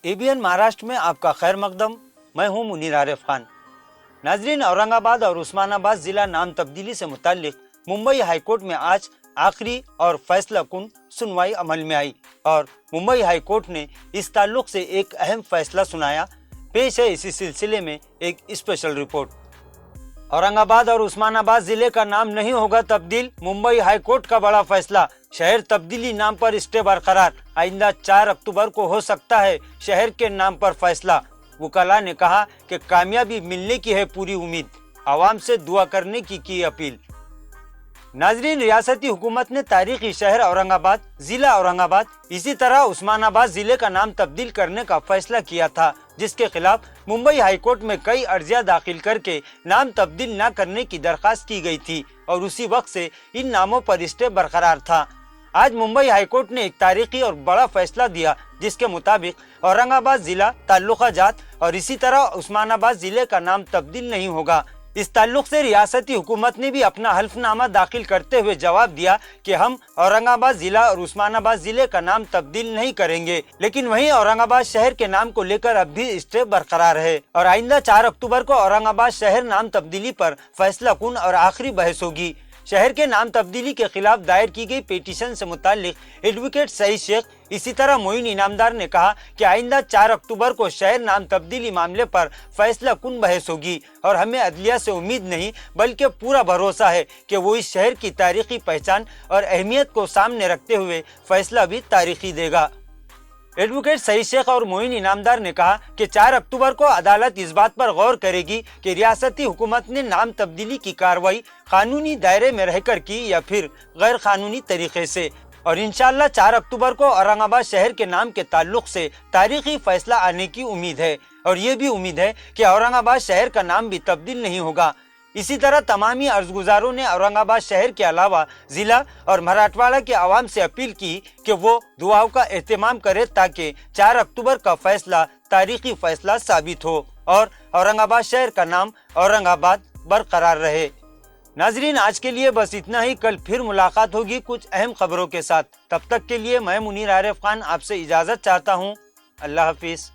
ABN Maharashtra में आपका खैर मकदम। मैं हूं मुनीर आरिफ खान। नाजरीन, औरंगाबाद और उस्मानाबाद जिला नाम तब्दीली से मुताल्लिक मुंबई हाई कोर्ट में आज आखिरी और फैसला कुन सुनवाई अमल में आई और मुंबई हाई कोर्ट ने इस ताल्लुक से एक अहम फैसला सुनाया। पेश है इसी सिलसिले में एक स्पेशल रिपोर्ट। औरंगाबाद और उस्मानाबाद जिले का नाम नहीं होगा तब्दील, मुंबई हाई कोर्ट का बड़ा फैसला। शहर तब्दीली नाम पर स्टे बरकरार, आइंदा 4 अक्टूबर को हो सकता है शहर के नाम पर फैसला। वकाला ने कहा कि कामयाबी मिलने की है पूरी उम्मीद, आवाम से दुआ करने की अपील। नाजरीन, रियासती हुकूमत ने तारीखी शहर औरंगाबाद, जिला औरंगाबाद, इसी तरह उस्मानाबाद जिले का नाम तब्दील करने का फैसला किया था, जिसके खिलाफ मुंबई हाई कोर्ट में कई अर्जियां दाखिल करके नाम तब्दील न करने की दरखास्त की गई थी और उसी वक्त से इन नामों पर स्टे बरकरार था। आज मुंबई हाई कोर्ट ने एक तारीखी और बड़ा फैसला दिया, जिसके मुताबिक औरंगाबाद जिला, ताल्लुका जात और इसी तरह उस्मानाबाद जिले का नाम तब्दील नहीं होगा। इस ताल्लुक से रियासती हुकूमत ने भी अपना हल्फनामा दाखिल करते हुए जवाब दिया कि हम औरंगाबाद जिला और उस्मानाबाद जिले का नाम तब्दील नहीं करेंगे, लेकिन वहीं औरंगाबाद शहर के नाम को लेकर अब भी स्टे बरकरार है और आइंदा 4 अक्टूबर को औरंगाबाद शहर नाम तब्दीली पर फैसला कुन और आखिरी बहस होगी। शहर के नाम तब्दीली के खिलाफ दायर की गई पिटीशन से मुताल्लिक एडवोकेट सईद शेख, इसी तरह मोइन इनामदार ने कहा कि आइंदा 4 अक्टूबर को शहर नाम तब्दीली मामले पर फैसला कुन बहस होगी और हमें अदलिया से उम्मीद नहीं बल्कि पूरा भरोसा है कि वो इस शहर की तारीखी पहचान और अहमियत को सामने रखते हुए फैसला भी तारीखी देगा। एडवोकेट सईद शेख और मोइन इनामदार ने कहा कि 4 अक्टूबर को अदालत इस बात पर गौर करेगी कि रियासती हुकूमत ने नाम तब्दीली की कार्रवाई कानूनी दायरे में रहकर की या फिर गैर कानूनी तरीके से, और इंशाअल्लाह 4 अक्टूबर को औरंगाबाद शहर के नाम के ताल्लुक से तारीखी फैसला आने की उम्मीद है और ये भी उम्मीद है कि औरंगाबाद शहर का नाम भी तब्दील नहीं होगा। इसी तरह तमामी अर्जगुजारों ने औरंगाबाद शहर के अलावा जिला और मराठवाड़ा के आवाम से अपील की कि वो दुआओं का एहतमाम करे ताकि 4 अक्टूबर का फैसला तारीखी फैसला साबित हो और औरंगाबाद शहर का नाम औरंगाबाद बरकरार रहे। नाजरीन, आज के लिए बस इतना ही। कल फिर मुलाकात होगी कुछ अहम खबरों के साथ। तब तक के लिए मैं मुनीर आरिफ खान आपसे इजाज़त चाहता हूँ। अल्लाह हाफिज़।